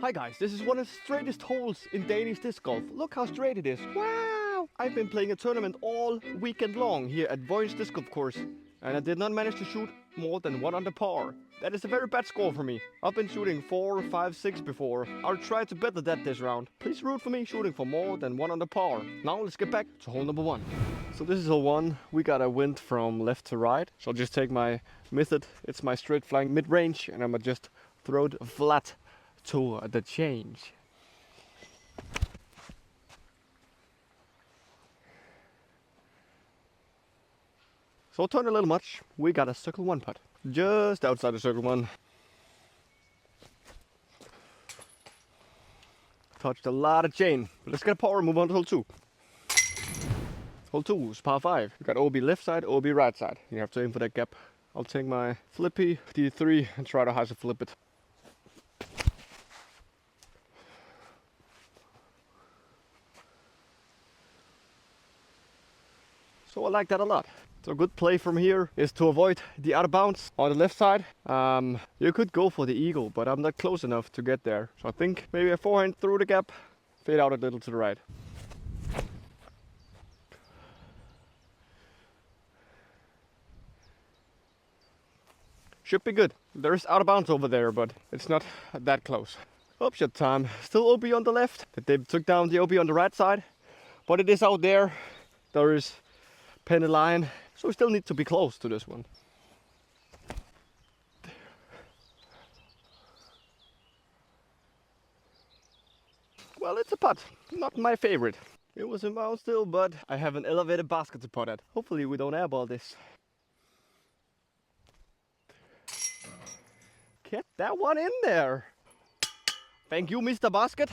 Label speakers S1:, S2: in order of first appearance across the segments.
S1: Hi guys, this is one of the straightest holes in Danish disc golf. Look how straight it is. Wow! I've been playing a tournament all weekend long here at Vojens Disc Golf Course, and I did not manage to shoot more than 1 under par. That is a very bad score for me. I've been shooting 4, 5, 6 before. I'll try to better that this round. Please root for me shooting for more than 1 under par. Now let's get back to hole number 1. So this is hole 1. We got a wind from left to right. So I'll just take my method. It's my straight flying mid-range, and I'm gonna just throw it flat to the change. So turn a little much. We got a circle 1 putt just outside the circle 1. Touched a lot of chain, but let's get a par and move on to hole 2. Hole 2 is par 5. We got OB left side, OB right side. You have to aim for that gap. I'll take my flippy D3 and try to high flip it. So I like that a lot. So a good play from here is to avoid the out of bounds on the left side. You could go for the eagle, but I'm not close enough to get there. So I think maybe a forehand through the gap, fade out a little to the right. Should be good. There is out of bounds over there, but it's not that close. Upshot time. Still OB on the left. They took down the OB on the right side, but it is out there. There is penny line, so we still need to be close to this one. Well, it's a putt, not my favorite. It was in bounds still, but I have an elevated basket to putt at. Hopefully we don't airball this. Get that one in there. Thank you, Mr. Basket.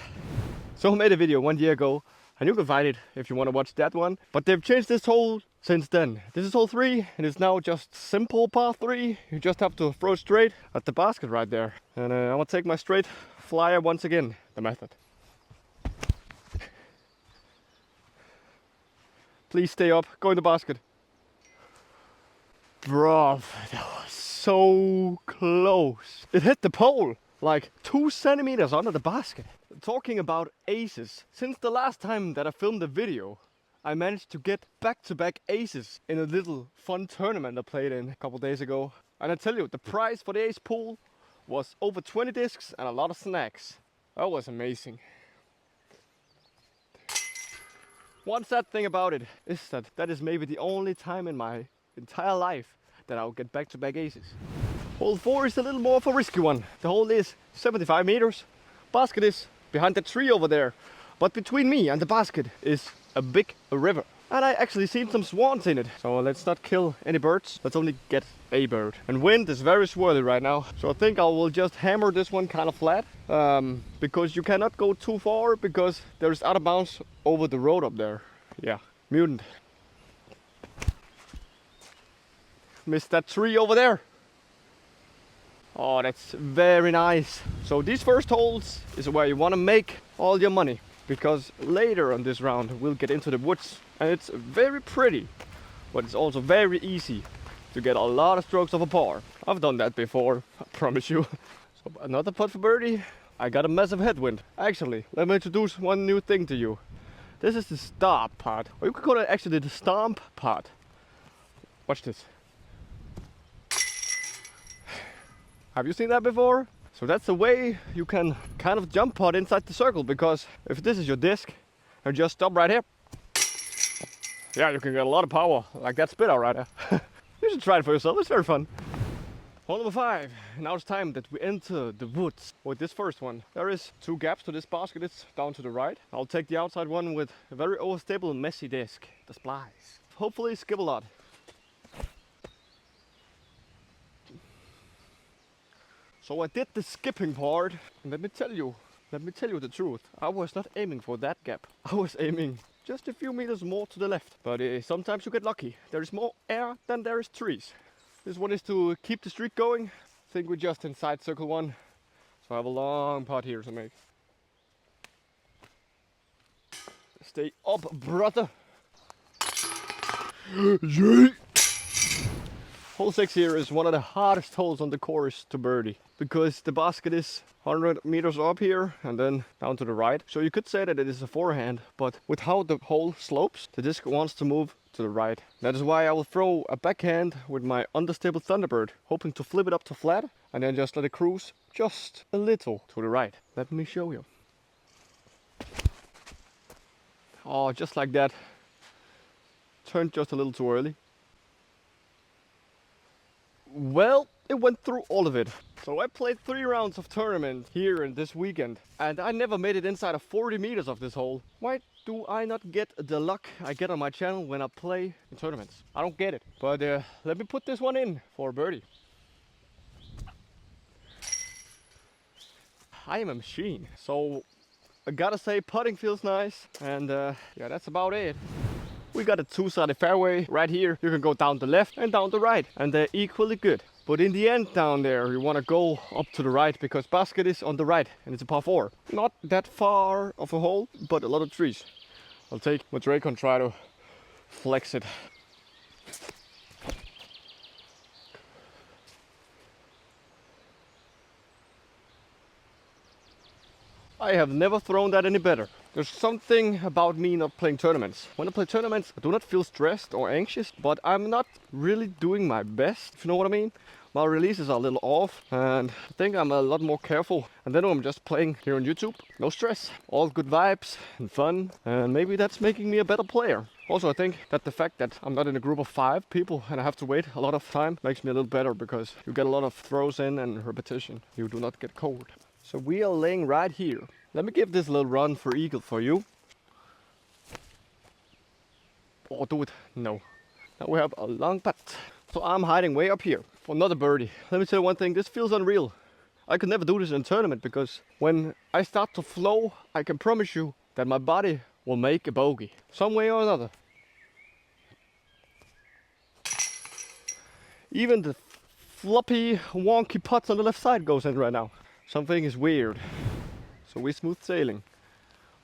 S1: So I made a video 1 year ago, and you can find it if you want to watch that one. But they've changed this hole since then. This is hole 3, and it's now just simple par 3. You just have to throw straight at the basket right there. And I'm gonna take my straight flyer once again, the method. Please stay up, go in the basket. Bro, that was so close. It hit the pole like 2 centimeters under the basket. Talking about aces, since the last time that I filmed the video, I managed to get back-to-back aces in a little fun tournament I played in a couple days ago. And I tell you, the prize for the ace pool was over 20 discs and a lot of snacks. That was amazing. One sad thing about it is that is maybe the only time in my entire life that I'll get back-to-back aces. Hole 4 is a little more of a risky one. The hole is 75 meters. Basket is behind the tree over there. But between me and the basket is a big river. And I actually seen some swans in it. So let's not kill any birds. Let's only get a bird. And wind is very swirly right now. So I think I will just hammer this one kind of flat. Because you cannot go too far because there's out of bounds over the road up there. Yeah, mutant. Missed that tree over there. Oh, that's very nice. So these first holes is where you want to make all your money, because later on this round we'll get into the woods, and it's very pretty, but it's also very easy to get a lot of strokes of a par. I've done that before, I promise you. So another putt for birdie. I got a massive headwind. Actually, let me introduce one new thing to you. This is the stop part, or you could call it actually the stomp part. Watch this. Have you seen that before? So that's the way you can kind of jump putt inside the circle, because if this is your disc and just stop right here, yeah, you can get a lot of power, like that spit out right there. You should try it for yourself, it's very fun. Hole number 5. Now it's time that we enter the woods with this first one. There is 2 gaps to this basket, it's down to the right. I'll take the outside one with a very overstable messy disc, the splice. Hopefully skip a lot. So I did the skipping part, and let me tell you the truth. I was not aiming for that gap. I was aiming just a few meters more to the left. But sometimes you get lucky. There is more air than there is trees. This one is to keep the streak going. I think we're just inside circle 1. So I have a long putt here to make. Stay up, brother. Hole 6 here is one of the hardest holes on the course to birdie because the basket is 100 meters up here and then down to the right. So you could say that it is a forehand, but with how the hole slopes, the disc wants to move to the right. That is why I will throw a backhand with my understable Thunderbird, hoping to flip it up to flat and then just let it cruise just a little to the right. Let me show you. Oh, just like that. Turned just a little too early. Well, it went through all of it. So I played 3 rounds of tournament here in this weekend and I never made it inside of 40 meters of this hole. Why do I not get the luck I get on my channel when I play in tournaments? I don't get it. But let me put this one in for a birdie. I am a machine. So I gotta say putting feels nice and yeah, that's about it. We got a 2-sided fairway right here. You can go down the left and down the right and they're equally good. But in the end down there you want to go up to the right because basket is on the right and it's a par 4. Not that far of a hole, but a lot of trees. I'll take my Drake and try to flex it. I have never thrown that any better. There's something about me not playing tournaments. When I play tournaments, I do not feel stressed or anxious, but I'm not really doing my best, if you know what I mean. My releases are a little off and I think I'm a lot more careful. And then when I'm just playing here on YouTube, no stress, all good vibes and fun, and maybe that's making me a better player. Also, I think that the fact that I'm not in a group of 5 people and I have to wait a lot of time makes me a little better because you get a lot of throws in and repetition. You do not get cold. So we are laying right here. Let me give this a little run for eagle for you. Oh, do it. No. Now we have a long putt. So I'm hiding way up here for another birdie. Let me tell you one thing, this feels unreal. I could never do this in a tournament because when I start to flow, I can promise you that my body will make a bogey. Some way or another. Even the floppy, wonky putts on the left side goes in right now. Something is weird. So we smooth sailing.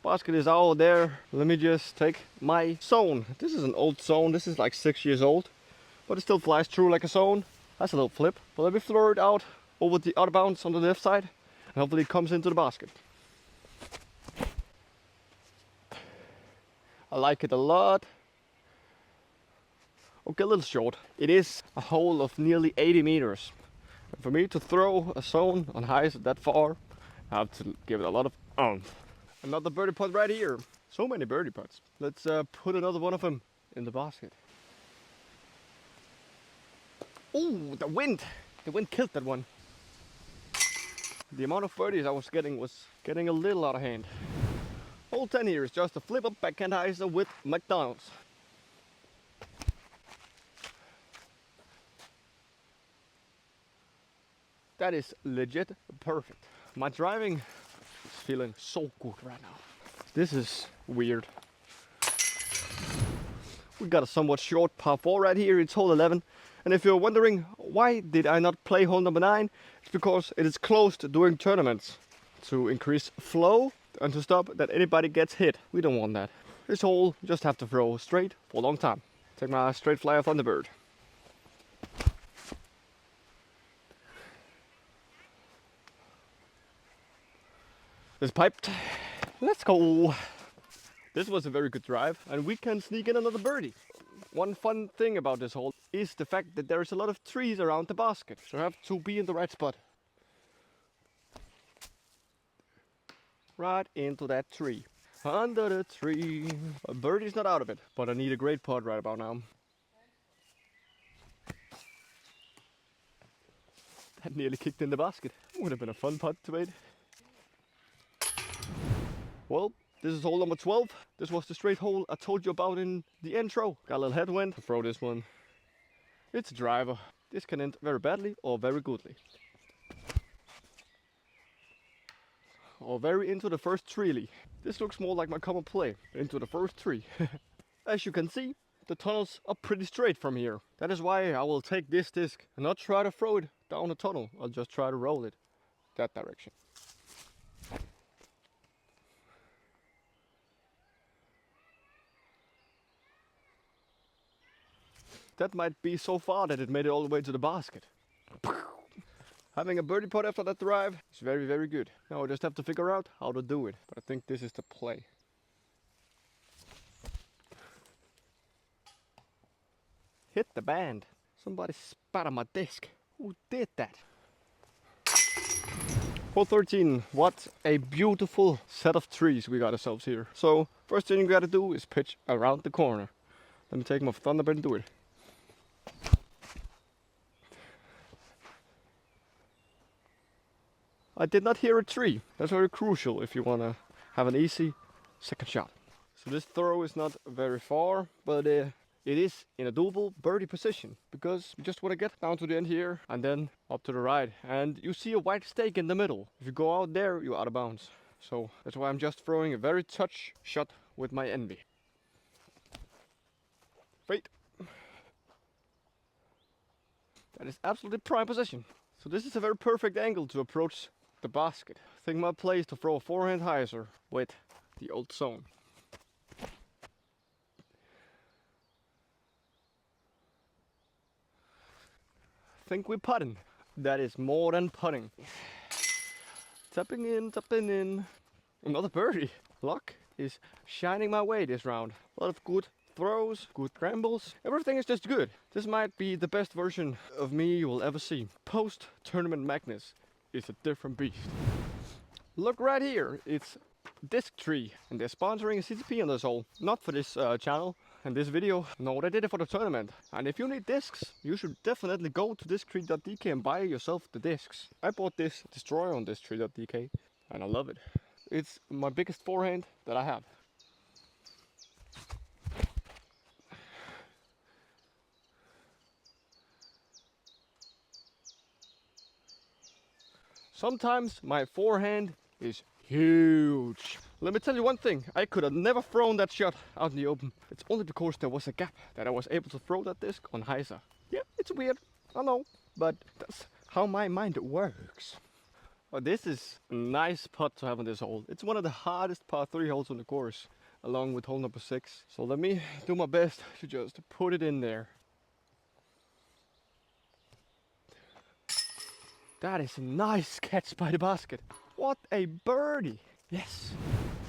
S1: Basket is out there. Let me just take my zone. This is an old zone. This is like 6 years old. But it still flies through like a zone. That's a little flip. But let me throw it out over the other bounce on the left side. And hopefully it comes into the basket. I like it a lot. Okay, a little short. It is a hole of nearly 80 meters. And for me to throw a zone on highs that far, I have to give it a lot of oomph. Another birdie putt right here. So many birdie putts. Let's put another one of them in the basket. Oh, the wind! The wind killed that one. The amount of birdies I was getting a little out of hand. Hole 10 here is just a flip up backhand hyzer with McDonald's. That is legit perfect. My driving is feeling so good right now. This is weird. We got a somewhat short par 4 right here. It's hole 11. And if you're wondering why did I not play hole number 9, it's because it is closed during tournaments to increase flow and to stop that anybody gets hit. We don't want that. This hole just have to throw straight for a long time. Take my straight flyer Thunderbird. It's piped. Let's go. This was a very good drive and we can sneak in another birdie. One fun thing about this hole is the fact that there's a lot of trees around the basket. So I have to be in the right spot. Right into that tree. Under the tree. A birdie's not out of it, but I need a great putt right about now. That nearly kicked in the basket. Would have been a fun putt to make. Well, this is hole number 12. This was the straight hole I told you about in the intro. Got a little headwind. I'll throw this one. It's a driver. This can end very badly or very goodly. Or very into the first tree. This looks more like my common play. Into the first tree. As you can see, the tunnels are pretty straight from here. That is why I will take this disc and not try to throw it down the tunnel. I'll just try to roll it that direction. That might be so far that it made it all the way to the basket. Having a birdie putt after that drive is very, very good. Now I just have to figure out how to do it. But I think this is the play. Hit the band. Somebody spat on my disc. Who did that? Hole 13. What a beautiful set of trees we got ourselves here. So first thing you gotta do is pitch around the corner. Let me take my Thunderbird and do it. I did not hear a tree. That's very crucial if you want to have an easy second shot. So this throw is not very far, but it is in a doable birdie position because we just want to get down to the end here and then up to the right. And you see a white stake in the middle. If you go out there, you're out of bounds. So that's why I'm just throwing a very touch shot with my envy. Wait. That is absolutely prime position. So this is a very perfect angle to approach the basket. I think my play is to throw a forehand hyzer with the old zone. I think we're putting. That is more than putting. Tapping in. Another birdie. Luck is shining my way this round. A lot of good throws, good scrambles. Everything is just good. This might be the best version of me you will ever see. Post-tournament Magnus is a different beast. Look right here, it's Disc Tree, and they're sponsoring a CTP on this hole. Not for this channel and this video. No, they did it for the tournament. And if you need discs, you should definitely go to disctree.dk and buy yourself the discs. I bought this Destroyer on disctree.dk and I love it. It's my biggest forehand that I have. Sometimes my forehand is huge. Let me tell you one thing, I could have never thrown that shot out in the open. It's only because there was a gap that I was able to throw that disc on hyzer. Yeah, it's weird, I know, but that's how my mind works. Oh, this is a nice putt to have on this hole. It's one of the hardest par 3 holes on the course, along with hole number 6. So let me do my best to just put it in there. That is a nice catch by the basket. What a birdie. Yes.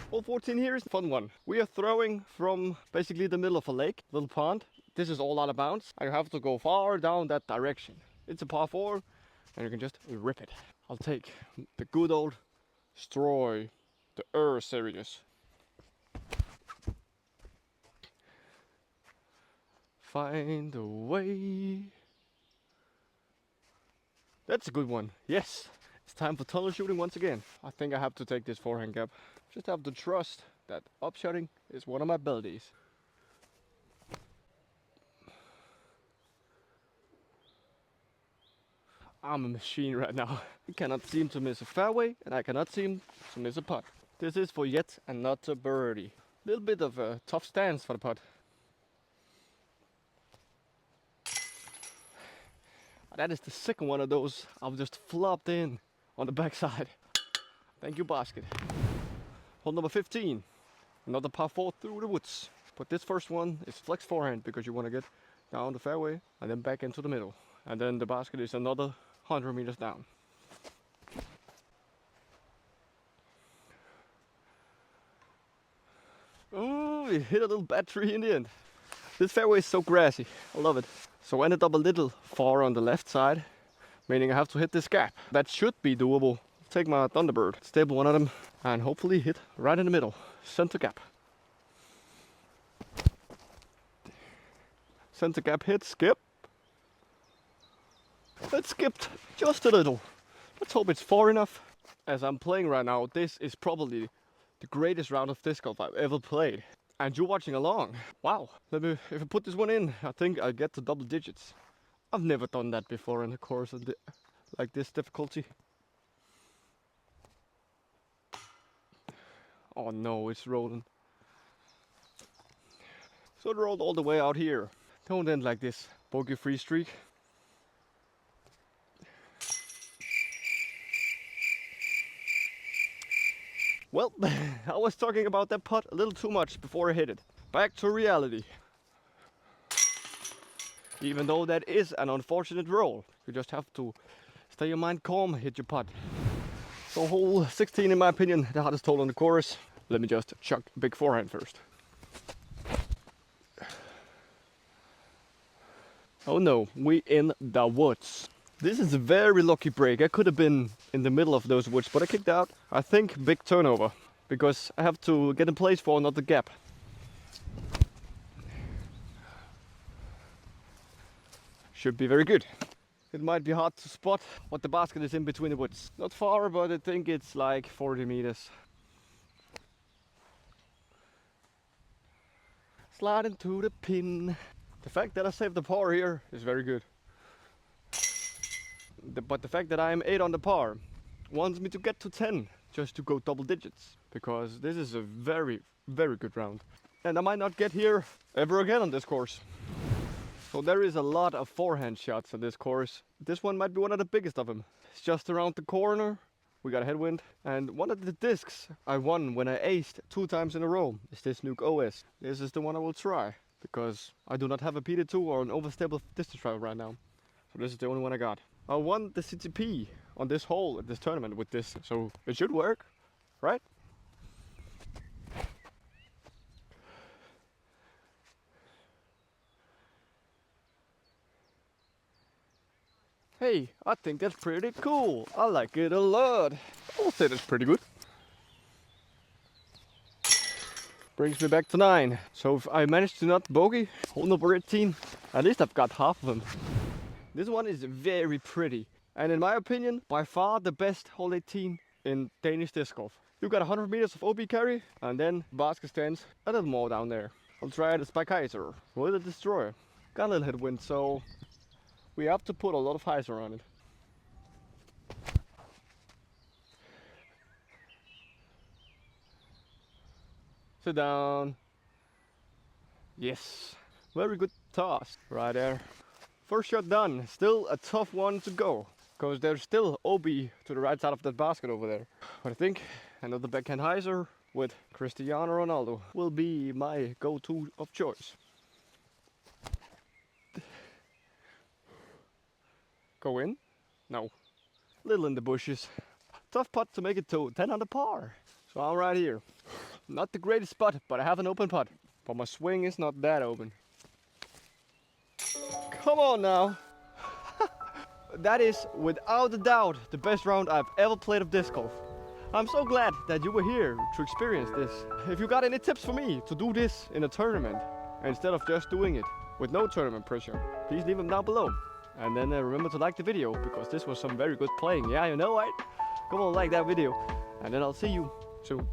S1: Hole 14 here is a fun one. We are throwing from basically the middle of a lake, little pond. This is all out of bounds. I have to go far down that direction. It's a par 4 and you can just rip it. I'll take the good old Stroy, the series. Find a way. That's a good one, yes. It's time for tunnel shooting once again. I think I have to take this forehand gap. Just have to trust that upshotting is one of my abilities. I'm a machine right now. I cannot seem to miss a fairway and I cannot seem to miss a putt. This is for yet another birdie. Little bit of a tough stance for the putt. That is the second one of those I've just flopped in on the backside. Thank you, basket. Hole number 15. Another par 4 through the woods. But this first one is flex forehand because you want to get down the fairway and then back into the middle. And then the basket is another 100 meters down. Oh, we hit a little bad tree in the end. This fairway is so grassy. I love it. So I ended up a little far on the left side, meaning I have to hit this gap. That should be doable. Take my Thunderbird, stable one of them, and hopefully hit right in the middle, center gap. Center gap hit, skip. It skipped just a little. Let's hope it's far enough. As I'm playing right now, this is probably the greatest round of disc golf I've ever played. And you're watching along. Wow. If I put this one in, I think I'll get to double digits. I've never done that before in a course like this difficulty. Oh no, it's rolling. So it rolled all the way out here. Don't end like this. Bogey free streak. Well, I was talking about that putt a little too much before I hit it. Back to reality. Even though that is an unfortunate roll, you just have to stay your mind calm, hit your putt. So hole 16 in my opinion, the hardest hole on the course. Let me just chuck a big forehand first. Oh no, we in the woods. This is a very lucky break. I could have been in the middle of those woods, but I kicked out. I think big turnover, because I have to get in place for another gap. Should be very good. It might be hard to spot what the basket is in between the woods. Not far, but I think it's like 40 meters. Slide into the pin. The fact that I saved the par here is very good. But the fact that I am 8 on the par wants me to get to 10 just to go double digits, because this is a very, very good round. And I might not get here ever again on this course. So there is a lot of forehand shots on this course. This one might be one of the biggest of them. It's just around the corner. We got a headwind. And one of the discs I won when I aced 2 times in a row is this Nuke OS. This is the one I will try, because I do not have a PD2 or an overstable distance driver right now. So this is the only one I got. I won the CTP on this hole at this tournament with this, so it should work, right? Hey, I think that's pretty cool. I like it a lot. I will say that's pretty good. Brings me back to 9. So if I manage to not bogey hole number 18, at least I've got half of them. This one is very pretty. And in my opinion, by far the best hole 18 in Danish disc golf. You got 100 meters of OB carry, and then basket stands a little more down there. I'll try the Spike Heiser with a destroyer. Got a little headwind, so we have to put a lot of hyzer on it. Sit down. Yes, very good toss right there. First shot done. Still a tough one to go, because there's still OB to the right side of that basket over there. But I think another backhand hyzer with Cristiano Ronaldo will be my go-to of choice. Go in? No. Little in the bushes. Tough putt to make it to 10 under par. So I'm right here. Not the greatest putt, but I have an open putt. But my swing is not that open. Come on now. That is without a doubt the best round I've ever played of disc golf. I'm so glad that you were here to experience this. If you got any tips for me to do this in a tournament instead of just doing it with no tournament pressure, please leave them down below. And then remember to like the video, because this was some very good playing. Yeah, you know, right? Come on, like that video. And then I'll see you soon.